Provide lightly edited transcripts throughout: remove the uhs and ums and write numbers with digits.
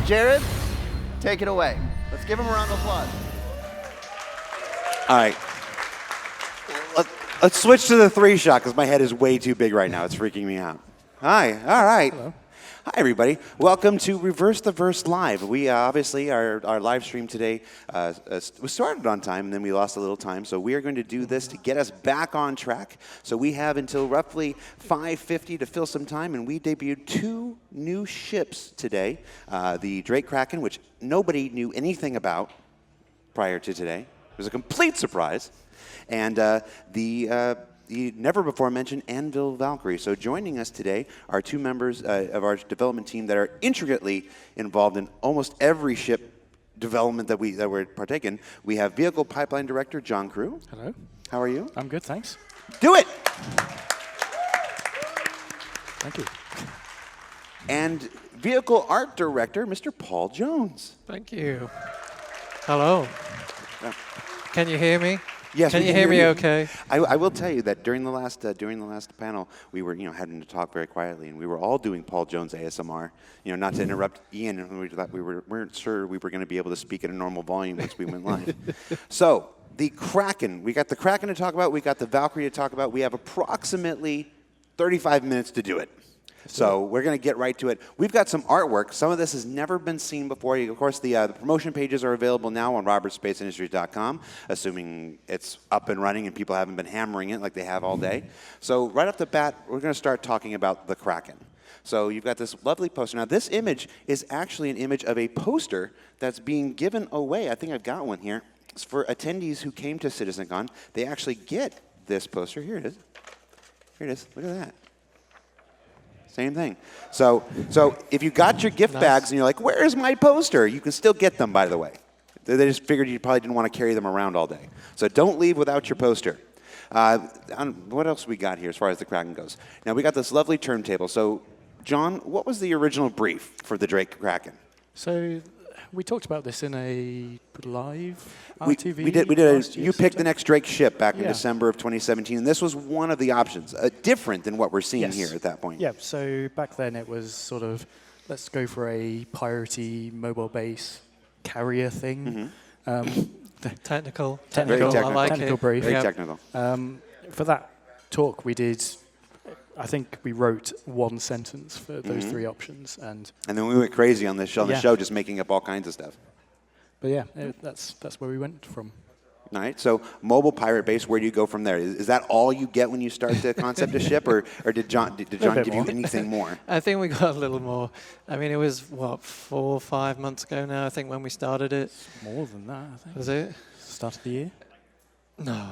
Jared, take it away. Let's give him a round of applause. All right. Let's switch to the 3-shot because my head is way too big right now. It's freaking me out. Hi. All right. Hello. Hi, everybody. Welcome to Reverse the Verse Live. We obviously, our live stream today was started on time, and then we lost a little time. So we are going to do this to get us back on track. So we have until roughly 5:50 to fill some time, and we debuted 2 new ships today. The Drake Kraken, which nobody knew anything about prior to today. It was a complete surprise. And the never before mentioned Anvil Valkyrie. So joining us today are 2 members of our development team that are intricately involved in almost every ship development that we're partaking. We have Vehicle Pipeline Director John Crewe. Hello. How are you? I'm good, thanks. Do it! Thank you. And Vehicle Art Director Mr. Paul Jones. Thank you. Hello. Yeah. Can you hear me? Yes, Can you hear me okay? I will tell you that during the last panel, we were having to talk very quietly, and we were all doing Paul Jones ASMR. Not to interrupt Ian, and we thought weren't sure we were going to be able to speak at a normal volume once we went live. So the Kraken, we got the Kraken to talk about, we got the Valkyrie to talk about. We have approximately 35 minutes to do it. So we're going to get right to it. We've got some artwork. Some of this has never been seen before. Of course, the promotion pages are available now on robertsspaceindustries.com, assuming it's up and running and people haven't been hammering it like they have all day. So right off the bat, we're going to start talking about the Kraken. So you've got this lovely poster. Now, this image is actually an image of a poster that's being given away. I think I've got one here. It's for attendees who came to CitizenCon. They actually get this poster. Here it is. Here it is. Look at that. Same thing. So if you got your gift bags and you're like, where's my poster? You can still get them, by the way. They just figured you probably didn't want to carry them around all day. So don't leave without your poster. What else we got here as far as the Kraken goes? Now, we got this lovely turntable. So, John, what was the original brief for the Drake Kraken? So we talked about this in a live We RTV. did. You picked the next Drake ship back in December of 2017, and this was one of the options, different than what we're seeing here at that point. Yeah, so back then it was sort of, let's go for a piratey mobile base carrier thing. Technical. Very I like technical it. brief. Very technical. For that talk, we did, I think we wrote 1 sentence for those 3 options. And then we went crazy on the show, just making up all kinds of stuff. But yeah, that's where we went from. All right. So mobile pirate base. Where do you go from there? Is that all you get when you start to concept a ship, or did John give you anything more? I think we got a little more. I mean, it was, 4 or 5 months ago now, I think, when we started it. More than that, I think. Was it? Start of the year? No.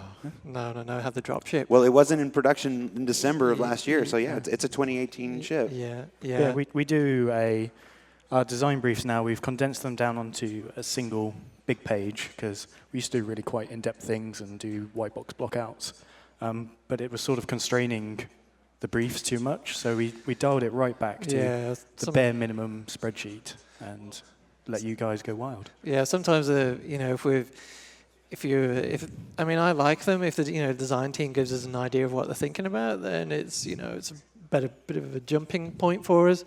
Have the drop ship. Well, it wasn't in production in December of last year, so it's a 2018 ship. Yeah. We do our design briefs now. We've condensed them down onto a single big page because we used to do really quite in-depth things and do white box blockouts. But it was sort of constraining the briefs too much, so we dialed it right back to the bare minimum spreadsheet and let you guys go wild. Yeah, sometimes I mean, I like them. If the design team gives us an idea of what they're thinking about, then it's it's a bit of a jumping point for us.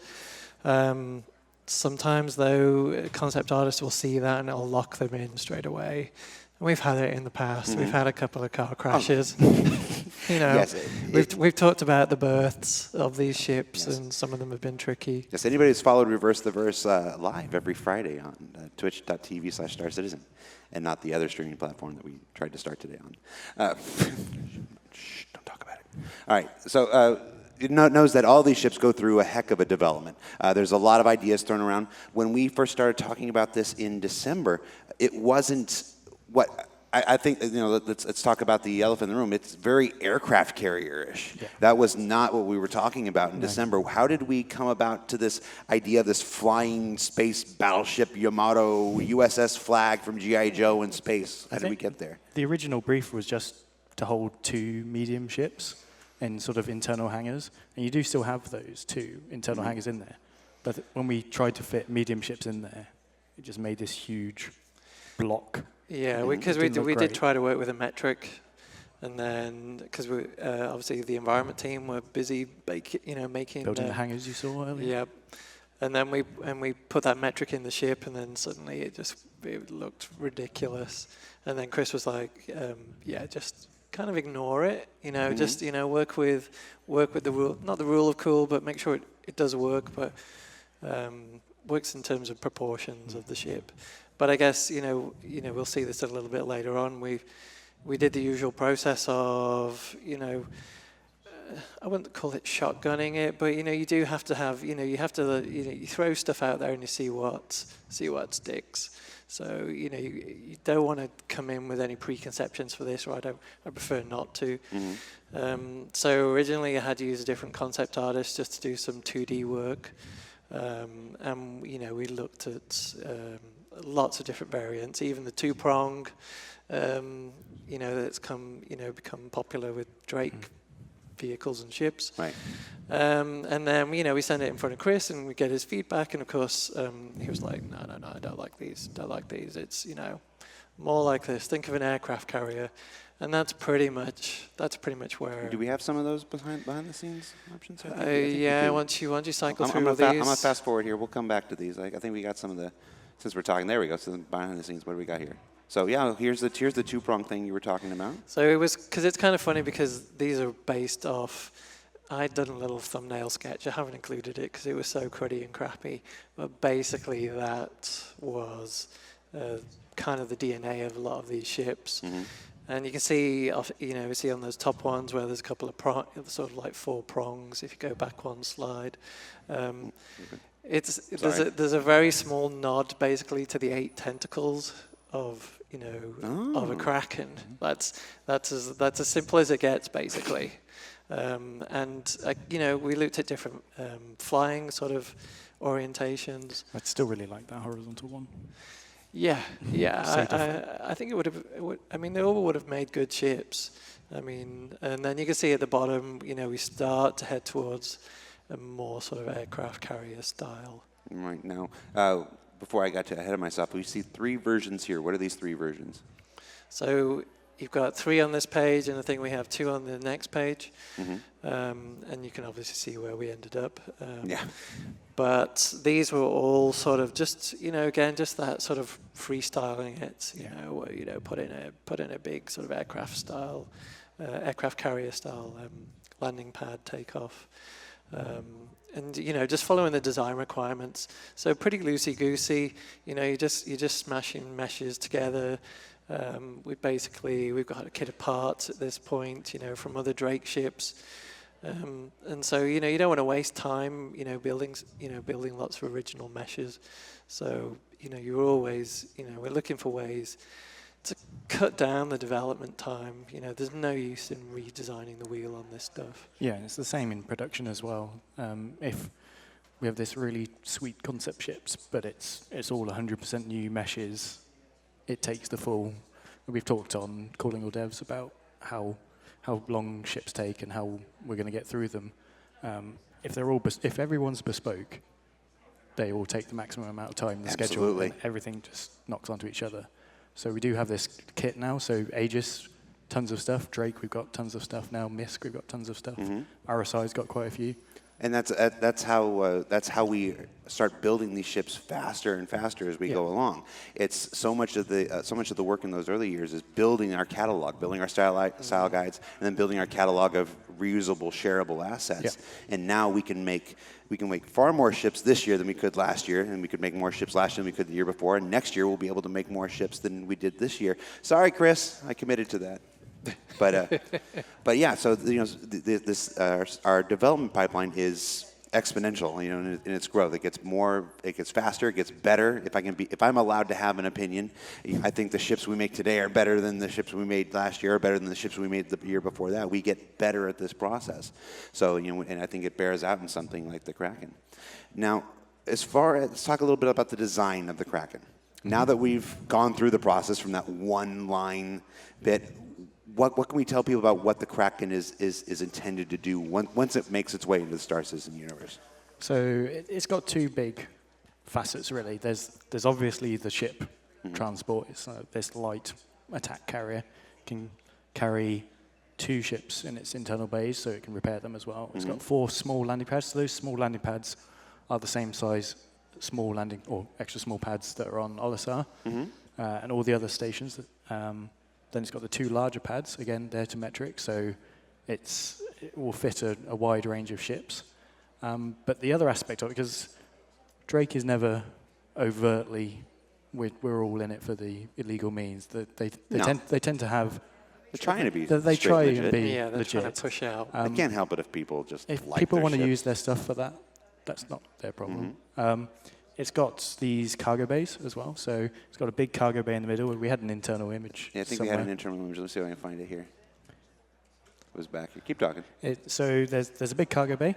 Sometimes though, concept artists will see that and it'll lock them in straight away. And we've had it in the past. We've had a couple of car crashes. Yes, we've talked about the births of these ships, and some of them have been tricky. Yes, anybody who's followed Reverse the Verse live every Friday on twitch.tv/StarCitizen, and not the other streaming platform that we tried to start today on. Shh, don't talk about it. All right, so it knows that all these ships go through a heck of a development. There's a lot of ideas thrown around. When we first started talking about this in December, it wasn't what I think, let's talk about the elephant in the room. It's very aircraft carrier-ish. Yeah. That was not what we were talking about in December. How did we come about to this idea of this flying space battleship Yamato USS Flag from G.I. Joe in space? How did we get there? The original brief was just to hold 2 medium ships in sort of internal hangars. And you do still have those 2 internal hangars in there. But when we tried to fit medium ships in there, it just made this huge block. Yeah, because we did try to work with a metric, and then because we obviously the environment team were busy making building the hangars you saw earlier. Yep. And then we put that metric in the ship, and then suddenly it looked ridiculous. And then Chris was like, yeah, just kind of ignore it, just work with the rule, not the rule of cool, but make sure it does work, but works in terms of proportions of the ship. But I guess we'll see this a little bit later on. We did the usual process of I wouldn't call it shotgunning it, but you do have to have you throw stuff out there and you see what sticks. So you don't want to come in with any preconceptions for this, or I prefer not to. So originally I had to use a different concept artist just to do some 2D work, and we looked at lots of different variants, even the two-prong, that's become popular with Drake vehicles and ships. Right. And then, we send it in front of Chris and we get his feedback. And of course, he was like, no, I don't like these. It's, more like this. Think of an aircraft carrier. And that's pretty much where. Do we have some of those behind the scenes options? Yeah, once you cycle through these. I'm gonna fast forward here. We'll come back to these. I think we got some of the, since we're talking, there we go. So behind the scenes, what do we got here? So yeah, here's the two-prong thing you were talking about. So it was, because it's kind of funny because these are based off, I'd done a little thumbnail sketch. I haven't included it because it was so cruddy and crappy. But basically that was kind of the DNA of a lot of these ships. And you can see, on those top ones where there's a couple of sort of like 4 prongs. If you go back one slide, there's a very small nod basically to the 8 tentacles of of a Kraken. That's as simple as it gets basically. And we looked at different flying sort of orientations. I'd still really like that horizontal one. Yeah. I think it would have. I mean, they all would have made good ships. I mean, and then you can see at the bottom, we start to head towards a more sort of aircraft carrier style. Right now, before I got ahead of myself, we see 3 versions here. What are these 3 versions? So you've got 3 on this page, and I think we have 2 on the next page. And you can obviously see where we ended up. Yeah. But these were all sort of just, again, just that sort of freestyling it. Put in a big sort of aircraft carrier style landing pad takeoff. And just following the design requirements. So pretty loosey-goosey. You're just smashing meshes together. We've got a kit of parts at this point, from other Drake ships. And so you don't want to waste time, building lots of original meshes. So you're always, we're looking for ways to cut down the development time. There's no use in redesigning the wheel on this stuff. Yeah, and it's the same in production as well. If we have this really sweet concept ships, but it's all 100% new meshes, it takes the full. We've talked on Calling All Devs about how long ships take and how we're going to get through them. If everyone's bespoke, they all take the maximum amount of time in the schedule, and everything just knocks onto each other. So we do have this kit now. So Aegis, tons of stuff. Drake, we've got tons of stuff now. Misk, we've got tons of stuff. RSI's got quite a few. And that's how we start building these ships faster and faster as we go along. It's so much of the work in those early years is building our catalog, building our style guides, and then building our catalog of reusable, shareable assets. And now we can make far more ships this year than we could last year, and we could make more ships last year than we could the year before. And next year we'll be able to make more ships than we did this year. Sorry, Chris, I committed to that. But yeah, so our development pipeline is exponential, in its growth. It gets faster, it gets better. If I'm allowed to have an opinion, I think the ships we make today are better than the ships we made last year, or better than the ships we made the year before that. We get better at this process. So and I think it bears out in something like the Kraken. Now, let's talk a little bit about the design of the Kraken. Now that we've gone through the process from that one line bit, what can we tell people about what the Kraken is intended to do once it makes its way into the Star Citizen universe? So it's got 2 big facets, really. There's obviously the ship transport. It's this light attack carrier. It can carry 2 ships in its internal bays, so it can repair them as well. It's got 4 small landing pads. So those small landing pads are the same size small landing or extra small pads that are on Olisar, and all the other stations. Then it's got the 2 larger pads, again, they're to metric, so it will fit a wide range of ships. But the other aspect of it, because Drake is never overtly, we're all in it for the illegal means. They tend to have. They're trying to be. They try legit. and be Yeah, they're legit. trying to push out. I can't help it if people just If like people their want to ship. use their stuff for that, that's not their problem. It's got these cargo bays as well, so it's got a big cargo bay in the middle. We had an internal image. Yeah, I think somewhere. we had an internal image. Let's see if I can find it here. It was back here. Keep talking. So there's a big cargo bay,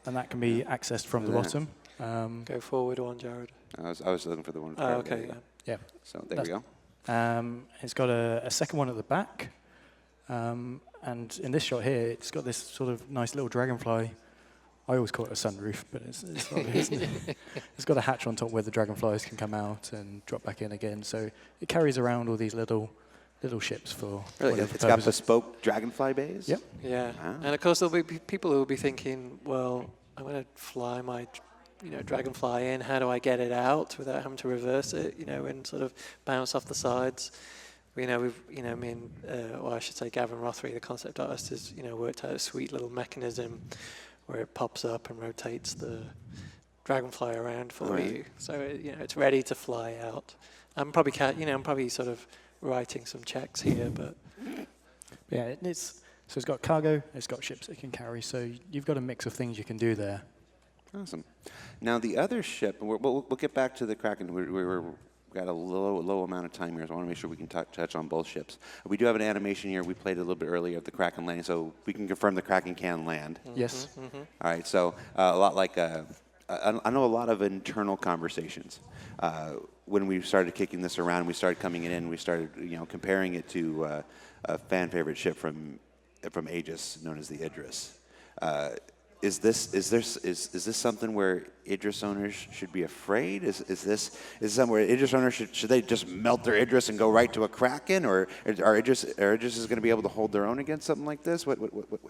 and that can be accessed from the There. bottom. Go forward one, Jared. I was looking for the one. with Oh, cargo. okay, yeah. Yeah. So there we go. It's got a second one at the back, and in this shot here, it's got this sort of nice little dragonfly. I always call it a sunroof, but it's not, it's got a hatch on top where the dragonflies can come out and drop back in again. So it carries around all these little ships for Really, whatever it's got purposes. bespoke dragonfly bays. Yep. Yeah, Wow. and of course there'll be people who will be thinking, well, I'm going to fly my, dragonfly in. How do I get it out without having to reverse it? And sort of bounce off the sides. Me and I should say Gavin Rothery, the concept artist, has worked out a sweet little mechanism where it pops up and rotates the dragonfly around for you. So it's ready to fly out. I'm probably sort of writing some checks here, but Yeah, it's got cargo, it's got ships it can carry. So you've got a mix of things you can do there. Awesome. Now the other ship, we'll get back to the Kraken. We've got a low amount of time here, so I want to make sure we can touch on both ships. We do have an animation here. We played a little bit earlier of the Kraken landing, so we can confirm the Kraken can land. Yes. All right, so a lot like I know a lot of internal conversations. When we started kicking this around, we started coming in, we started comparing it to a fan favorite ship from Aegis, known as the Idris. Is this something where Idris owners should be afraid? Is this something where Idris owners should they just melt their Idris and go right to a Kraken, or are Idris is going to be able to hold their own against something like this?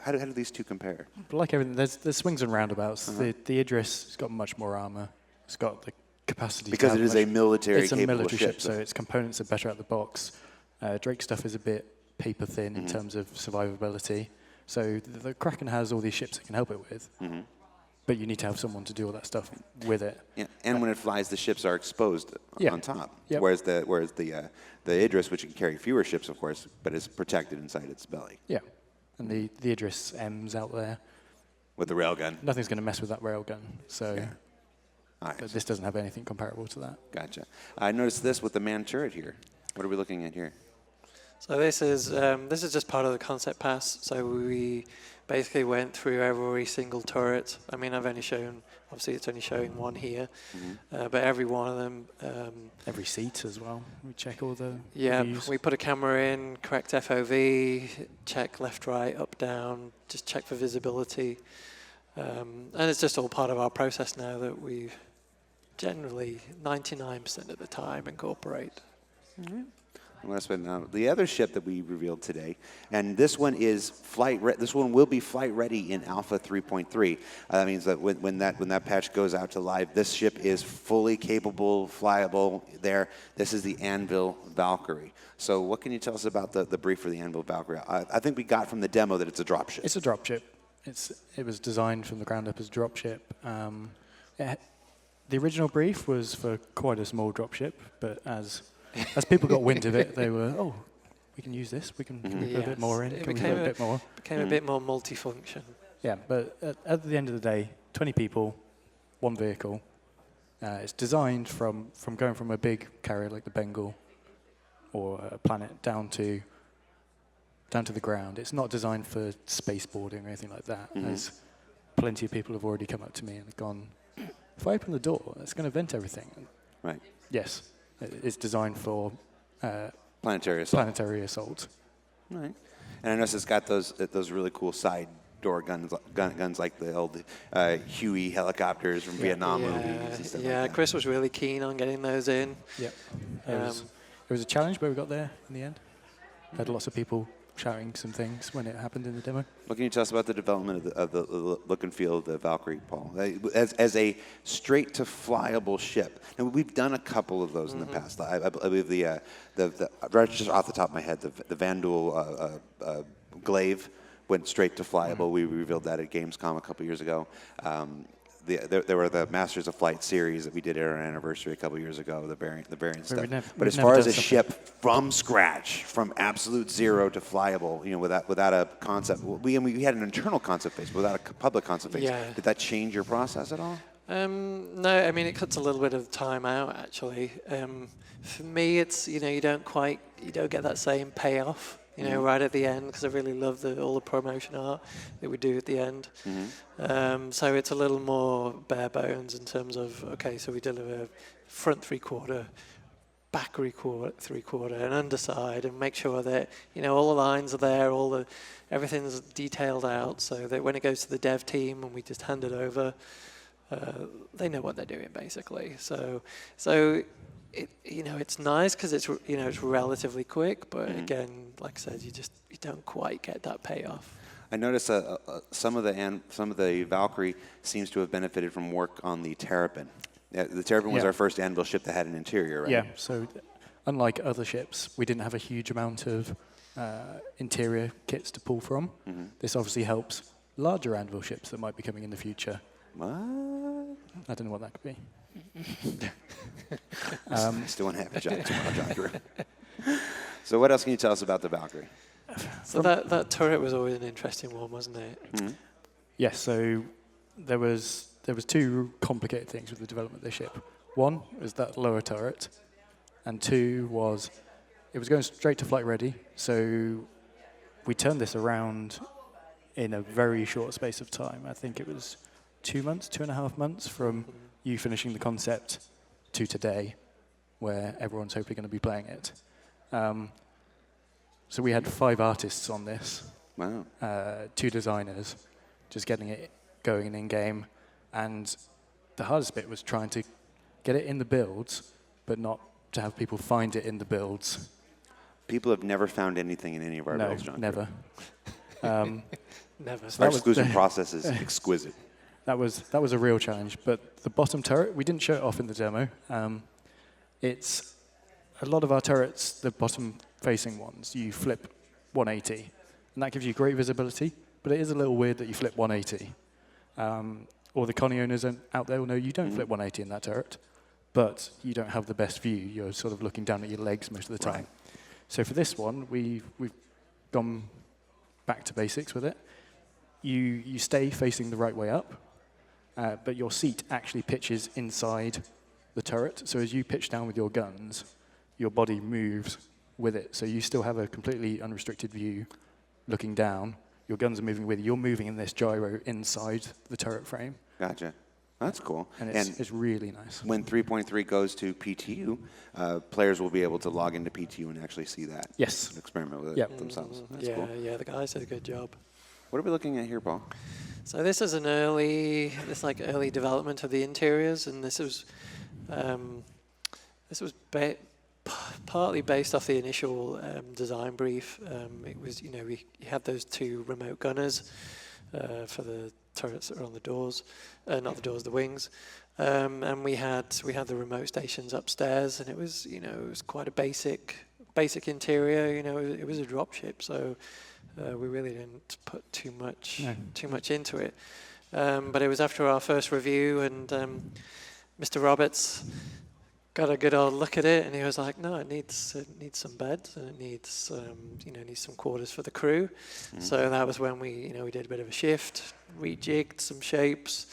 How do these two compare? But like everything, there's swings and roundabouts. The Idris has got much more armor. It's got the capacity Because to it have is a military It's a capable military ship, so so- its components are better out the box. Drake's stuff is a bit paper thin in terms of survivability. So the Kraken has all these ships it can help it with, but you need to have someone to do all that stuff with it. Yeah, and when it flies, the ships are exposed Yeah. on top. Yep. Whereas the Idris, which can carry fewer ships, of course, but is protected inside its belly Yeah, and the Idris M's out there. with the railgun. Nothing's going to mess with that railgun. So Yeah. All but right, this doesn't have anything comparable to that. gotcha. I noticed this with the man turret here. What are we looking at here? So this is just part of the concept pass. So we basically went through every single turret. I mean, obviously it's only showing one here, but every one of them. Every seat as well. We check all the Yeah, views. we put a camera in, correct FOV, check left, right, up, down, just check for visibility. And it's just all part of our process now that we generally 99% of the time incorporate. The other ship that we revealed today, and this one is this one will be flight ready in Alpha 3.3. That means that when that patch goes out to live, this ship is fully capable, flyable. This is the Anvil Valkyrie. So, what can you tell us about the brief for the Anvil Valkyrie? I think we got from the demo that it's a dropship. It's a dropship. It was designed from the ground up as a dropship. The original brief was for quite a small dropship, but as people got wind of it, they were, we can use this. Can we put a bit more in? It Can we became put a bit more? Became a bit more multifunction. Yeah, but at the end of the day, 20 people, one vehicle. It's designed from going from a big carrier like the Bengal or a Planet down to the ground. It's not designed for spaceboarding or anything like that. There's plenty of people have already come up to me and gone, if I open the door, it's going to vent everything. Right. Yes, it's designed for Planetary assault. planetary assault. Right. And I noticed it's got those really cool side door guns like the old Huey helicopters from Vietnam movies and stuff like that. Chris was really keen on getting those in. Yep. It was a challenge, but we got there in the end. Had lots of people shouting some things when it happened in the demo. What can you tell us about the development of the look and feel of the Valkyrie, Paul? As a straight-to-flyable ship. Now, we've done a couple of those in the past. I believe right just off the top of my head, the Vandal Glaive went straight to flyable. We revealed that at Gamescom a couple years ago. There were the Masters of Flight series that we did at our anniversary a couple years ago, the variant stuff. But as far as a ship from scratch, from absolute zero to flyable, without a concept, we had an internal concept phase, but without a public concept phase. Yeah. Did that change your process at all? No, I mean, it cuts a little bit of time out, actually. For me, it's, you don't get that same payoff. Right at the end, because I really love all the promotion art that we do at the end. So it's a little more bare bones in terms of, okay, so we deliver front 3/4, back 3/4, and underside, and make sure that, all the lines are there, everything's detailed out, so that when it goes to the dev team and we just hand it over, they know what they're doing, basically. So it's nice because it's relatively quick, but again, like I said, you don't quite get that payoff. I noticed some of the Valkyrie seems to have benefited from work on the Terrapin. Yeah, the Terrapin was our first Anvil ship that had an interior, right? Yeah. So unlike other ships, we didn't have a huge amount of interior kits to pull from. This obviously helps larger Anvil ships that might be coming in the future. What? I don't know what that could be. I still want to have a job tomorrow, John Crewe. So what else can you tell us about the Valkyrie? So that turret was always an interesting one, wasn't it? Yes, so there was two complicated things with the development of the ship. One was that lower turret, and two was it was going straight to flight ready, so we turned this around in a very short space of time. I think it was 2.5 months from you finishing the concept to today, where everyone's hopefully going to be playing it. So we had 5 artists on this. Wow. 2 designers, just getting it going in-game. And the hardest bit was trying to get it in the builds, but not to have people find it in the builds. People have never found anything in any of our builds, John. No, never. Never. Our exclusive process is exquisite. That was a real challenge. But the bottom turret, we didn't show it off in the demo. It's a lot of our turrets, the bottom-facing ones, you flip 180, and that gives you great visibility. But it is a little weird that you flip 180. Or the Connie owners out there will know you don't flip 180 in that turret, but you don't have the best view. You're sort of looking down at your legs most of the time. Right. So for this one, we've gone back to basics with it. You stay facing the right way up, but your seat actually pitches inside the turret. So as you pitch down with your guns, your body moves with it. So you still have a completely unrestricted view looking down. Your guns are moving with you. You're moving in this gyro inside the turret frame. Gotcha. That's cool. And it's really nice. When 3.3 goes to PTU, players will be able to log into PTU and actually see that. Yes. And experiment with it themselves. That's cool. Yeah, the guys did a good job. What are we looking at here, Paul? So this is early development of the interiors, and this was partly based off the initial design brief. It was, we had those 2 remote gunners for the turrets that are on the doors, not the doors, the wings, and we had the remote stations upstairs, and it was quite a basic interior. It was a dropship, so we really didn't put too much into it. But it was after our first review, and Mr. Roberts got a good old look at it, and he was like, "No, it needs some beds, and it needs needs some quarters for the crew." So that was when we did a bit of a shift, rejigged some shapes,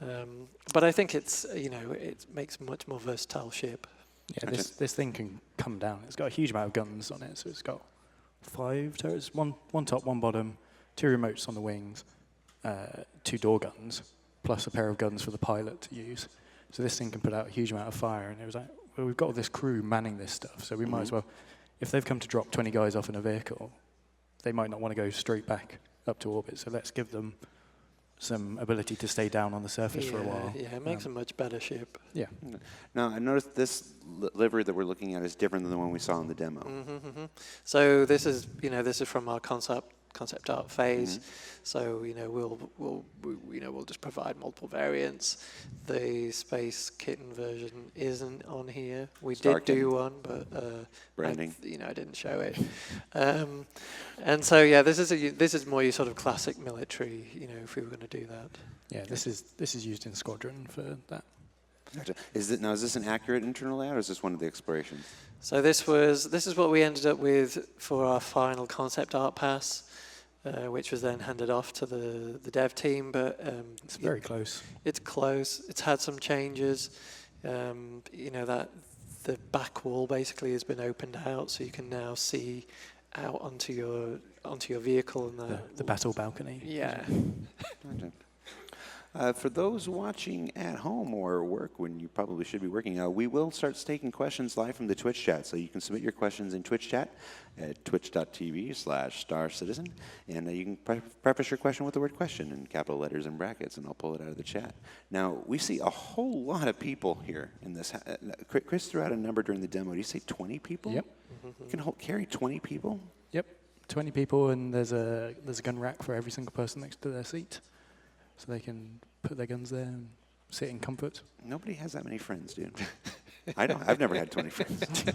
but I think it makes a much more versatile ship. Yeah, this thing can come down. It's got a huge amount of guns on it, so it's got 5 turrets, one top, 1 bottom, 2 remotes on the wings, 2 door guns, plus a pair of guns for the pilot to use. So this thing can put out a huge amount of fire, and it was like, well, we've got all this crew manning this stuff, so we might as well, if they've come to drop 20 guys off in a vehicle, they might not want to go straight back up to orbit, so let's give them some ability to stay down on the surface for a while. Yeah, it makes a much better ship. Yeah. Now, I noticed this livery that we're looking at is different than the one we saw in the demo. So this is from our concept art phase. So we'll just provide multiple variants. The space kitten version isn't on here. We Star did do kitten. one, but Branding. I didn't show it. And so yeah, this is more your sort of classic military. If we were going to do that. Yeah, this is used in Squadron for that. Gotcha. Is this an accurate internal layout, or is this one of the explorations? So this is what we ended up with for our final concept art pass. Which was then handed off to the dev team, but It's very close. It's close. It's had some changes. That the back wall basically has been opened out, so you can now see out onto your vehicle and The battle balcony. Yeah. Gotcha. For those watching at home or work when you probably should be working, we will start taking questions live from the Twitch chat. So you can submit your questions in Twitch chat at twitch.tv/StarCitizen. And you can preface your question with the word question in capital letters and brackets, and I'll pull it out of the chat. Now, we see a whole lot of people here in this. Chris threw out a number during the demo. Did you say 20 people? Yep. You can carry 20 people? Yep. 20 people, and there's a gun rack for every single person next to their seat. So they can put their guns there and sit in comfort. Nobody has that many friends, dude. I don't. I've never had 20 friends.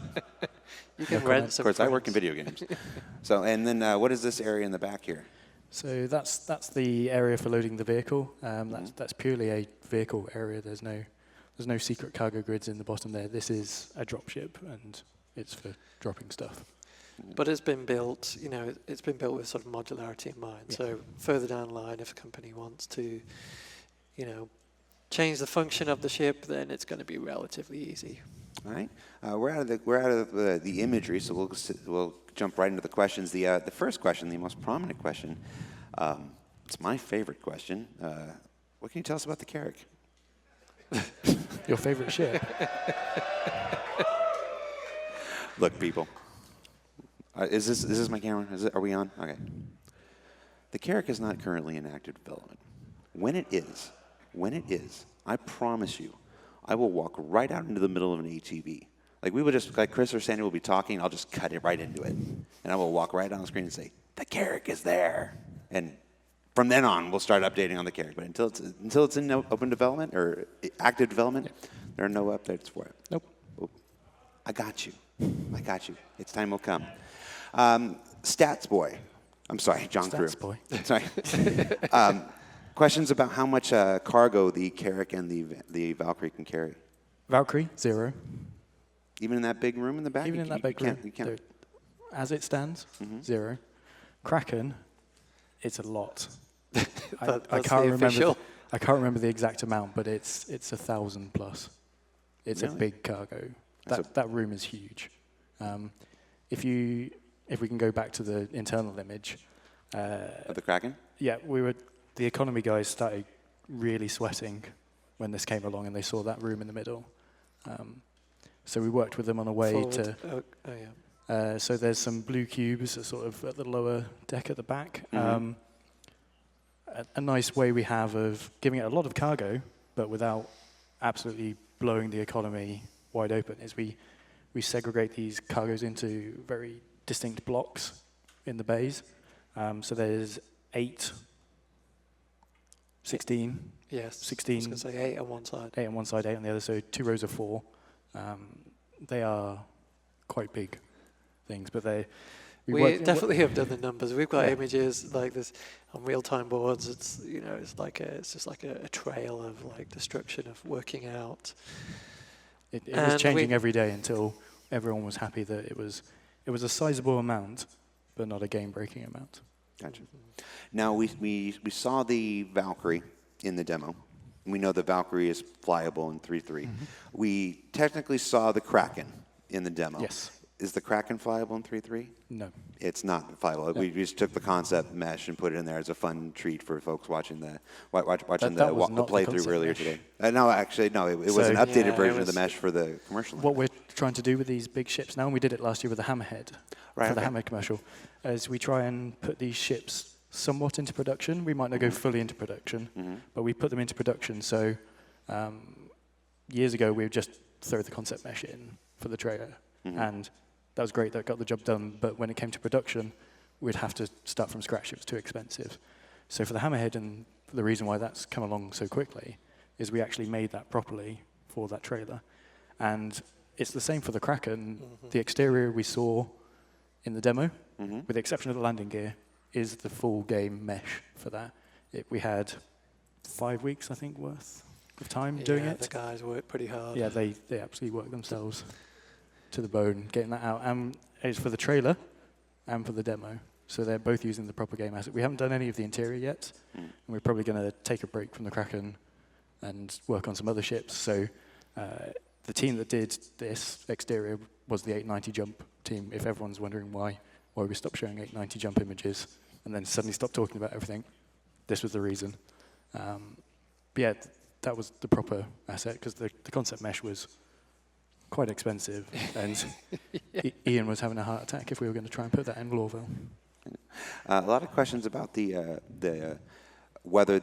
You can rent some. Of course, I work in video games. So, and then what is this area in the back here? So that's the area for loading the vehicle. That's purely a vehicle area. There's no secret cargo grids in the bottom there. This is a dropship, and it's for dropping stuff. But it's been built, it's been built with sort of modularity in mind. Yeah. So further down the line, if a company wants to, change the function of the ship, then it's going to be relatively easy. All right, we're out of the imagery, so we'll jump right into the questions. The first question, the most prominent question, it's my favorite question. What can you tell us about the Carrack? Your favorite ship? Look, people. Is this my camera? Are we on? Okay. The Carrack is not currently in active development. When it is, I promise you, I will walk right out into the middle of an ATV. Like Chris or Sandy will be talking, I'll just cut it right into it. And I will walk right on the screen and say, the Carrack is there. And from then on, we'll start updating on the Carrack. But until it's in open development or active development, there are no updates for it. Nope. I got you. Its time will come. Stats boy. I'm sorry, John Crewe. Stats boy. Sorry. Questions about how much cargo the Carrack and the Valkyrie can carry. Valkyrie, 0. Even in that big room in the back? Even in that big room. You can't. As it stands, 0. Kraken, it's a lot. I can't remember the exact amount, but it's 1,000 plus. It's really? A big cargo. That room is huge. If we can go back to the internal image. Of the Kraken? Yeah, the economy guys started really sweating when this came along and they saw that room in the middle. So we worked with them on a way to... so there's some blue cubes sort of at the lower deck at the back. A nice way we have of giving it a lot of cargo, but without absolutely blowing the economy wide open, is we segregate these cargoes into very distinct blocks in the bays. So there's 8, 16. Yes. 16. I was going to say 8 on one side. 8 on one side, 8 on the other, so 2 rows of 4. They are quite big things, but we definitely have done the numbers. We've got images like this on real-time boards. It's it's just like a trail of like destruction of working out. It was changing every day until everyone was happy that it was a sizable amount, but not a game-breaking amount. Gotcha. Now we saw the Valkyrie in the demo. We know the Valkyrie is flyable in 3.3. We technically saw the Kraken in the demo. Yes. Is the Kraken flyable in 3.3? No. It's not flyable. No. We just took the concept mesh and put it in there as a fun treat for folks watching the playthrough earlier today. No, actually, no. It was an updated version of the mesh for the commercial. What we're trying to do with these big ships now, and we did it last year with the Hammerhead for the Hammer commercial, is we try and put these ships somewhat into production. We might not go fully into production, but we put them into production. So years ago, we would just throw the concept mesh in for the trailer, and that was great. That got the job done. But when it came to production, we'd have to start from scratch. It was too expensive. So for the Hammerhead, and the reason why that's come along so quickly, is we actually made that properly for that trailer. And it's the same for the Kraken. The exterior we saw in the demo, with the exception of the landing gear, is the full game mesh for that. We had 5 weeks, I think, worth of time doing it. The guys worked pretty hard. Yeah, they absolutely worked themselves to the bone getting that out. And it's for the trailer and for the demo. So they're both using the proper game asset. We haven't done any of the interior yet, and we're probably going to take a break from the Kraken and work on some other ships. So the team that did this exterior was the 890 jump team, if everyone's wondering why we stopped showing 890 jump images and then suddenly stopped talking about everything. This was the reason. But yeah, that was the proper asset, because the concept mesh was quite expensive, and Ian was having a heart attack if we were going to try and put that in Lorville. A lot of questions about whether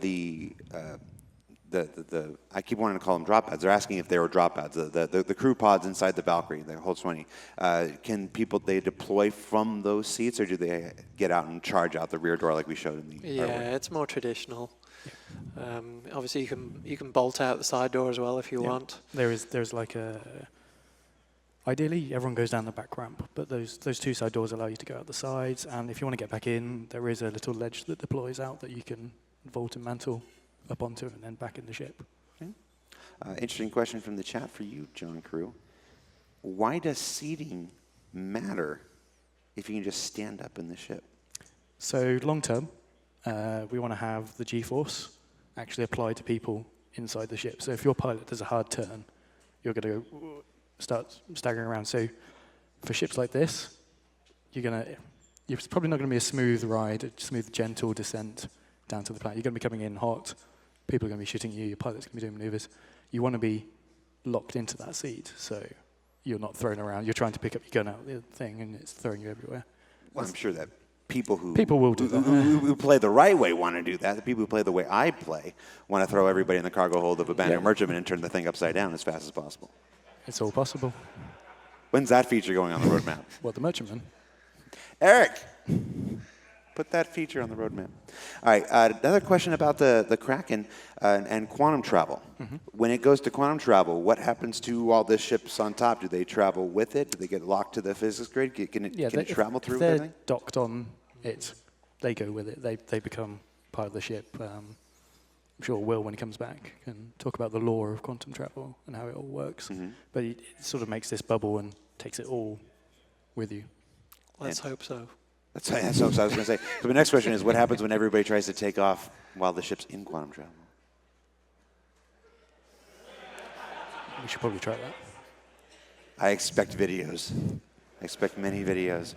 I keep wanting to call them drop pads. They're asking if they were drop pads. The crew pods inside the Valkyrie, the Hold 20. Can they deploy from those seats, or do they get out and charge out the rear door like we showed in the artwork? It's more traditional. Obviously, you can bolt out the side door as well if you want. There's like ideally, everyone goes down the back ramp, but those two side doors allow you to go out the sides, and if you want to get back in, there is a little ledge that deploys out that you can vault and mantle up onto and then back in the ship. Okay. Interesting question from the chat for you, John Crewe. Why does seating matter if you can just stand up in the ship? So long term, we want to have the G-force actually apply to people inside the ship. So if your pilot does a hard turn, you're going to start staggering around. So for ships like this, it's probably not going to be a smooth ride, a smooth, gentle descent down to the planet. You're going to be coming in hot. People are going to be shooting you. Your pilot's going to be doing maneuvers. You want to be locked into that seat, so you're not thrown around. You're trying to pick up your gun out of the thing, and it's throwing you everywhere. Well, I'm sure that people will do that. Who play the right way want to do that. The people who play the way I play want to throw everybody in the cargo hold of a abandoned merchantman and turn the thing upside down as fast as possible. It's all possible. When's that feature going on the roadmap? What, the merchantman? Eric, put that feature on the roadmap. All right, another question about the Kraken and quantum travel. When it goes to quantum travel, what happens to all the ships on top? Do they travel with it? Do they get locked to the physics grid? Can it travel through if they're everything? docked on it, they go with it. They become part of the ship. I'm sure Will, when he comes back, can talk about the lore of quantum travel and how it all works. But it sort of makes this bubble and takes it all with you. Let's hope so. That's what I was going to say. So the next question is, what happens when everybody tries to take off while the ship's in quantum travel? We should probably try that. I expect videos. I expect many videos.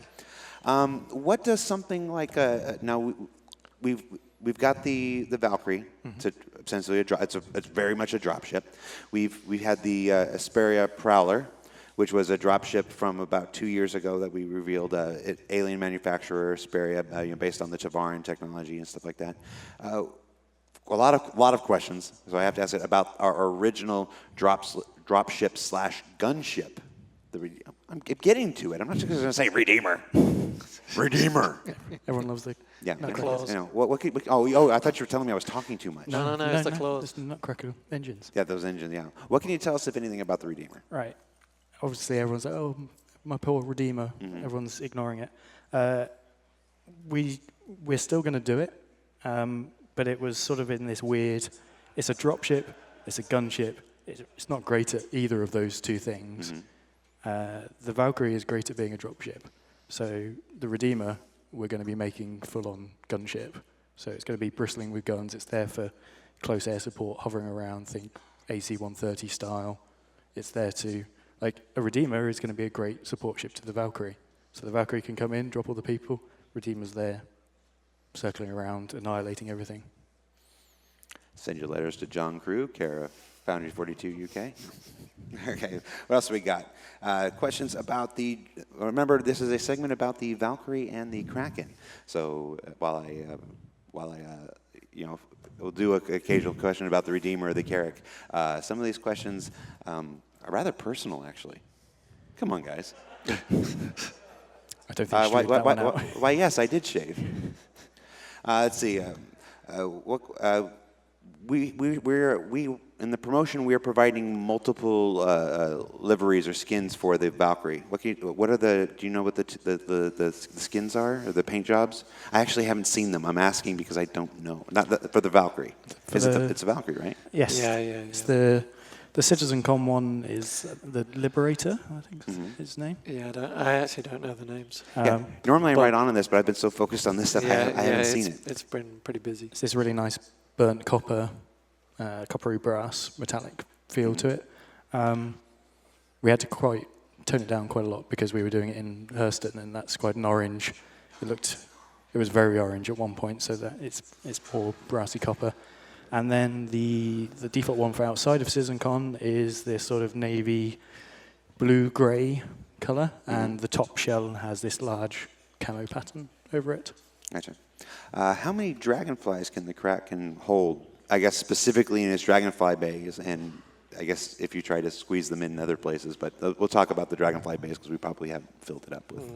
What does something like now we've got the Valkyrie. It's essentially it's very much a drop ship. We've had the Asperia Prowler, which was a drop ship from about 2 years ago that we revealed, alien manufacturer Asperia, based on the Tavaran technology and stuff like that. A lot of questions, so I have to ask it about our original drop ship / gunship. I'm getting to it. I'm not just going to say Redeemer. Redeemer. Everyone loves the claws. I thought you were telling me I was talking too much. No, it's the claws. It's the Nutcracker engines. Yeah, those engines, yeah. What can you tell us, if anything, about the Redeemer? Right. Obviously, everyone's like, oh, my poor Redeemer. Everyone's ignoring it. We're still going to do it, but it was sort of in this weird, it's a dropship, it's a gunship. It's not great at either of those two things. The Valkyrie is great at being a dropship. So the Redeemer, we're going to be making full-on gunship. So it's going to be bristling with guns. It's there for close air support, hovering around, think AC-130 style. It's there to... a Redeemer is going to be a great support ship to the Valkyrie. So the Valkyrie can come in, drop all the people. Redeemer's there, circling around, annihilating everything. Send your letters to John Crewe, care of Foundry 42 UK. Okay, what else we got? Questions about the, remember this is a segment about the Valkyrie and the Kraken. So while I we'll do an occasional question about the Redeemer or the Carrack, some of these questions are rather personal, actually. Come on, guys. I don't think you should leave that one out. Why, yes, I did shave. Let's see. We in the promotion we are providing multiple liveries or skins for the Valkyrie. What are the? Do you know what the skins are or the paint jobs? I actually haven't seen them. I'm asking because I don't know. Not for the Valkyrie. It's a Valkyrie, right? Yes. Yeah. It's the CitizenCon one is the Liberator, I think is his name. Yeah, I actually don't know the names. Normally I write on this, but I've been so focused on this stuff I haven't seen it. It's been pretty busy. It's this really nice burnt copper, coppery brass metallic feel to it. We had to tone it down quite a lot because we were doing it in Hurston, and that's quite an orange. It was very orange at one point, so that it's more brassy copper. And then the default one for outside of CitizenCon is this sort of navy blue-grey color, and the top shell has this large camo pattern over it. Gotcha. How many dragonflies can the Kraken hold? I guess specifically in its dragonfly bays, and I guess if you try to squeeze them in other places, but we'll talk about the dragonfly bays because we probably haven't filled it up with.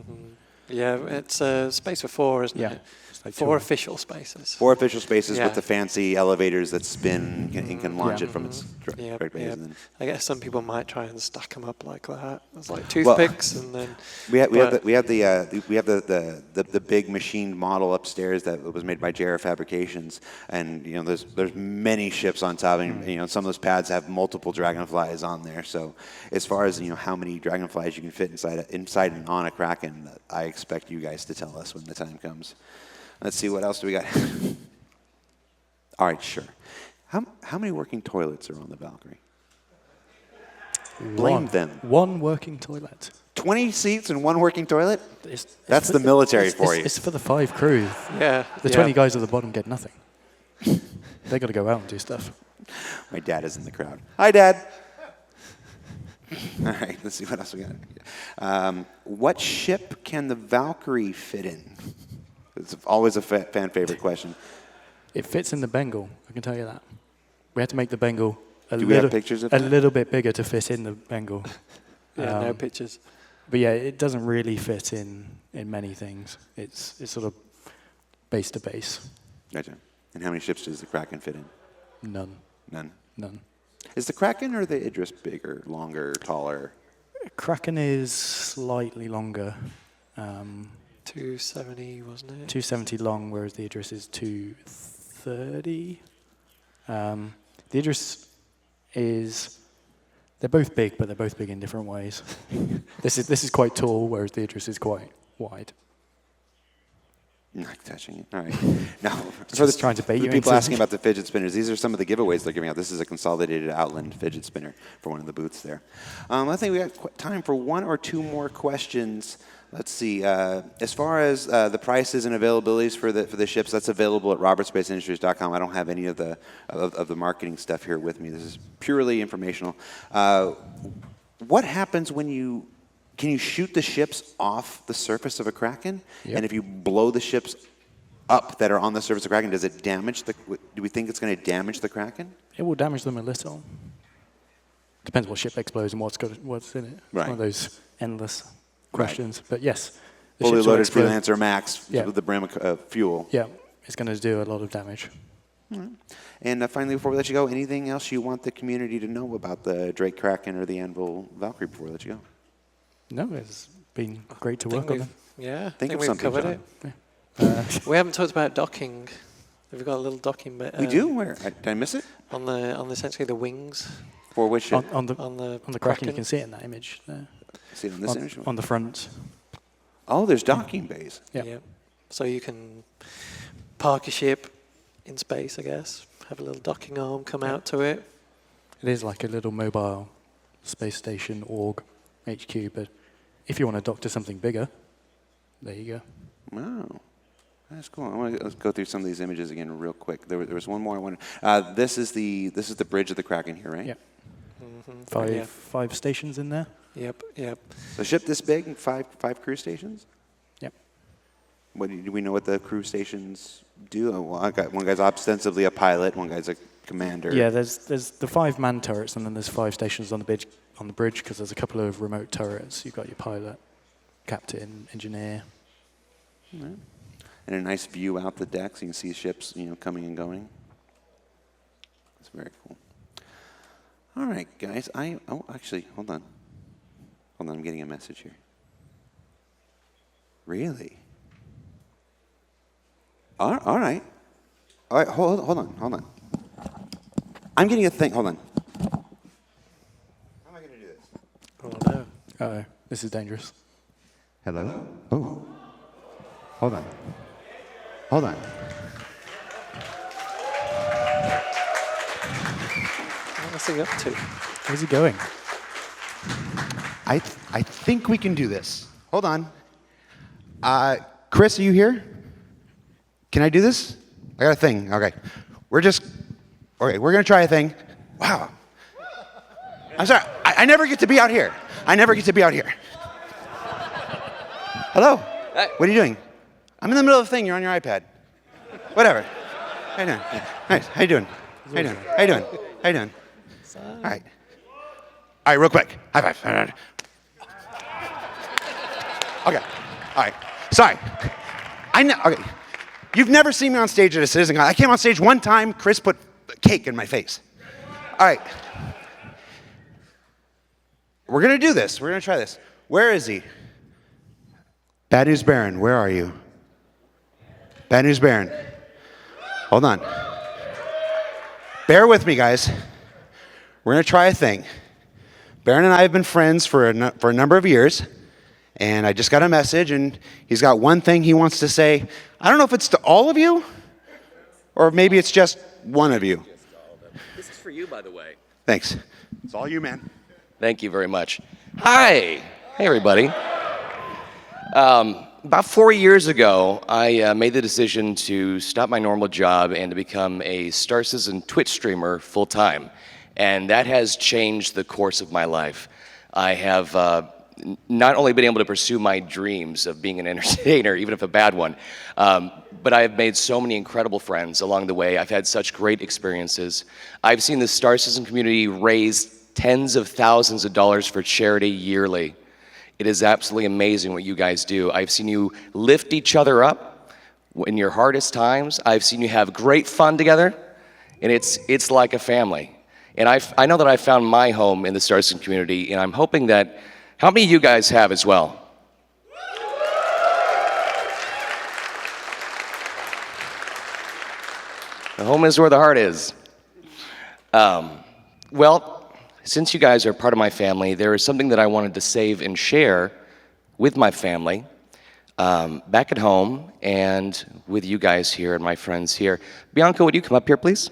Yeah, it's a space for 4, isn't it? Like 4 official spaces. 4 official spaces with the fancy elevators that spin and can launch it from its direct base. And then I guess some people might try and stack them up like that. It's like toothpicks, and then we have the big machined model upstairs that was made by JR Fabrications, and there's many ships on top, and some of those pads have multiple dragonflies on there. So as far as how many dragonflies you can fit inside and on a Kraken, I expect you guys to tell us when the time comes. Let's see, what else do we got? All right, sure. How many working toilets are on the Valkyrie? Blame them. One working toilet. 20 seats and 1 working toilet? That's the military for you. It's for the 5 crew. Yeah. The 20 guys at the bottom get nothing. They got to go out and do stuff. My dad is in the crowd. Hi, Dad. All right, let's see what else we got. What ship can the Valkyrie fit in? It's always a fan favorite question. It fits in the Bengal, I can tell you that. We had to make the Bengal a little bit bigger to fit in the Bengal. No pictures. But yeah, it doesn't really fit in many things. It's sort of base to base. Gotcha. And how many ships does the Kraken fit in? None. None. Is the Kraken or the Idris bigger, longer, taller? Kraken is slightly longer. 270, wasn't it? 270 long, whereas the Idris is 230. The Idris they're both big, but they're both big in different ways. This is quite tall, whereas the Idris is quite wide. Not touching it. All right. Now, just trying to bait you. People asking about the fidget spinners. These are some of the giveaways they're giving out. This is a consolidated Outland fidget spinner for one of the booths there. I think we have time for 1 or 2 more questions. Let's see. As far as the prices and availabilities for the ships, that's available at robertspaceindustries.com. I don't have any of the marketing stuff here with me. This is purely informational. What happens when can you shoot the ships off the surface of a Kraken? Yep. And if you blow the ships up that are on the surface of Kraken, does it damage do we think it's going to damage the Kraken? It will damage them a little. Depends what ship explodes and what's in it. It's one of those endless questions. But yes, the fully ships will loaded explode. Freelancer Max with the brim of fuel. Yeah, it's going to do a lot of damage. All right. And finally, before we let you go, anything else you want the community to know about the Drake Kraken or the Anvil Valkyrie before we let you go? No, it's been great to work on them. Yeah, Think of we've something, covered John. it. We haven't talked about docking. We've got a little docking bit. We do? Where? Did I miss it? On essentially the wings. For which ship? On the Kraken, you can see it in that image there. See it on this image? On the front. Oh, there's docking bays. Yeah. So you can park a ship in space, I guess. Have a little docking arm come out to it. It is like a little mobile space station org HQ, but if you want to dock to something bigger, there you go. Wow. That's cool. Let's go through some of these images again real quick. There was one more I wanted. This is the bridge of the Kraken here, right? Yeah. Five stations in there. Yep. So a ship this big and five crew stations? Yep. Do we know what the crew stations do? Oh, well, one guy's ostensibly a pilot, one guy's a commander. Yeah, there's the 5 man turrets, and then there's 5 stations on the bridge because there's a couple of remote turrets. You've got your pilot, captain, engineer. Right. And a nice view out the deck, so you can see ships, coming and going. That's very cool. All right, guys. Actually, hold on. I'm getting a message here. Really? All right. All right, hold on. I'm getting a thing. Hold on. How am I going to do this? Oh no. Uh-oh, this is dangerous. Hello? Oh. Hold on. Hold on. What's he up to? Where's he going? I think we can do this. Hold on. Chris, are you here? Can I do this? I got a thing. Okay. We're going to try a thing. Wow. I'm sorry. I never get to be out here. Hello. Hey. What are you doing? I'm in the middle of a thing. You're on your iPad. Whatever. How you doing? Nice. How you doing? All right. All right, real quick. High five. Okay. All right. Sorry. Okay. You've never seen me on stage at a CitizenCon. I came on stage one time. Chris put cake in my face. All right. We're going to do this. We're going to try this. Where is he? Bad News Baron, where are you? Bad News Baron. Hold on. Bear with me, guys. We're going to try a thing. Baron and I have been friends for a number of years, and I just got a message, and he's got one thing he wants to say. I don't know if it's to all of you, or maybe it's just one of you. This is for you, by the way. Thanks. It's all you, man. Thank you very much. Hi. Hey, everybody. About 4 years ago, I made the decision to stop my normal job and to become a Star Citizen Twitch streamer full-time. And that has changed the course of my life. I have not only been able to pursue my dreams of being an entertainer, even if a bad one, but I have made so many incredible friends along the way. I've had such great experiences. I've seen the Star Citizen community raise tens of thousands of dollars for charity yearly. It is absolutely amazing what you guys do. I've seen you lift each other up in your hardest times. I've seen you have great fun together, and it's like a family. And I know that I found my home in the Star Citizen community, and I'm hoping that, how many of you guys have as well? The home is where the heart is. Well, since you guys are part of my family, there is something that I wanted to save and share with my family back at home and with you guys here and my friends here. Bianca, would you come up here, please?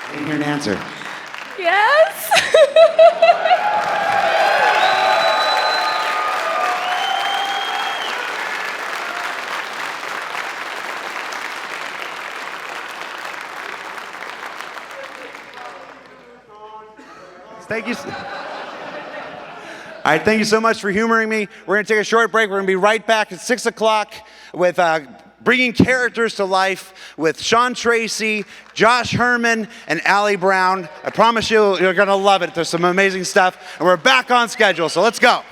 I didn't hear an answer. Yes. Thank you. All right, thank you so much for humoring me. We're going to take a short break. We're going to be right back at 6 o'clock with bringing characters to life with Sean Tracy, Josh Herman, and Allie Brown. I promise you, you're going to love it. There's some amazing stuff. And we're back on schedule, so let's go.